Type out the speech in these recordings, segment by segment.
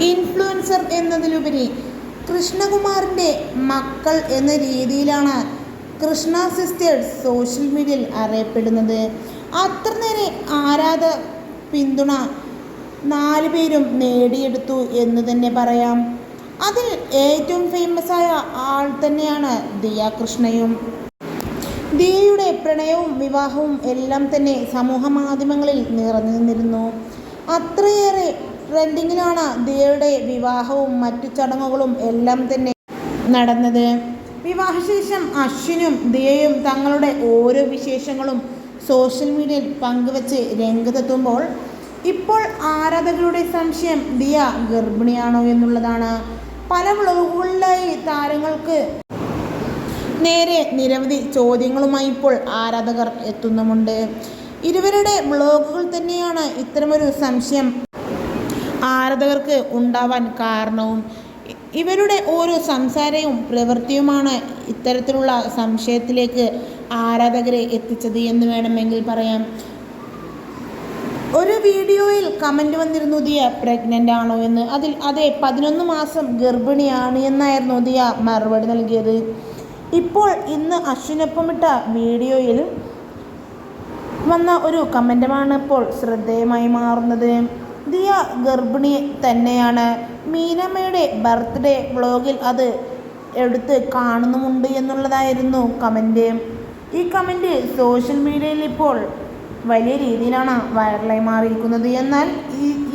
Influencer എന്നതിലുപരി കൃഷ്ണകുമാറിൻ്റെ മക്കൾ എന്ന രീതിയിലാണ് കൃഷ്ണ സിസ്റ്റേഴ്സ് സോഷ്യൽ മീഡിയയിൽ അറിയപ്പെടുന്നത്. അത്രനേരെ ആരാധക പിന്തുണ 4 പേരും നേടിയെടുത്തു എന്ന് തന്നെ പറയാം. അതിൽ ഏറ്റവും ഫേമസ് ആയ ആൾ തന്നെയാണ് ദിയ കൃഷ്ണയും. ദിയയുടെ പ്രണയവും വിവാഹവും എല്ലാം തന്നെ സമൂഹ മാധ്യമങ്ങളിൽ നിറഞ്ഞു നിന്നിരുന്നു. അത്രയേറെ ട്രെൻഡിങ്ങിലാണ് ദിയയുടെ വിവാഹവും മറ്റു ചടങ്ങുകളും എല്ലാം തന്നെ നടന്നത്. വിവാഹശേഷം അശ്വിനും ദിയയും തങ്ങളുടെ ഓരോ വിശേഷങ്ങളും സോഷ്യൽ മീഡിയയിൽ പങ്കുവച്ച് രംഗത്തെത്തുമ്പോൾ ഇപ്പോൾ ആരാധകരുടെ സംശയം ദിയ ഗർഭിണിയാണോ എന്നുള്ളതാണ്. പല വ്ളോഗുകളിലായി താരങ്ങൾക്ക് നേരെ നിരവധി ചോദ്യങ്ങളുമായി ഇപ്പോൾ ആരാധകർ എത്തുന്നുമുണ്ട്. ഇരുവരുടെ വ്ളോഗുകൾ തന്നെയാണ് ഇത്തരമൊരു സംശയം ആരാധകർക്ക് ഉണ്ടാവാൻ കാരണവും. ഇവരുടെ ഓരോ സംസാരവും പ്രവൃത്തിയുമാണ് ഇത്തരത്തിലുള്ള സംശയത്തിലേക്ക് ആരാധകരെ എത്തിച്ചത് എന്ന് വേണമെങ്കിൽ പറയാം. ഒരു വീഡിയോയിൽ കമൻറ്റ് വന്നിരുന്നു ദിയ പ്രഗ്നൻ്റ് ആണോ എന്ന്. അതിൽ അതെ 11 മാസം ഗർഭിണിയാണ് എന്നായിരുന്നു ദിയ മറുപടി നൽകിയത്. ഇപ്പോൾ ഇന്ന് അശ്വിനൊപ്പമിട്ട വീഡിയോയിൽ വന്ന ഒരു കമൻറ്റുമാണ് ഇപ്പോൾ ശ്രദ്ധേയമായി മാറുന്നത്. ദിയ ഗർഭിണി തന്നെയാണ്. മീനമ്മയുടെ ബർത്ത്ഡേ വ്ളോഗിൽ അത് എടുത്ത് കാണുന്നുമുണ്ട് എന്നുള്ളതായിരുന്നു കമൻറ്റ്. ഈ കമൻറ്റ് സോഷ്യൽ മീഡിയയിൽ ഇപ്പോൾ വലിയ രീതിയിലാണ് വൈറലായി മാറിയിരിക്കുന്നത്. എന്നാൽ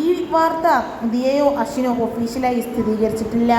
ഈ വാർത്ത ദിയയോ അശ്വിനോ ഒഫീഷ്യലായി സ്ഥിരീകരിച്ചിട്ടില്ല.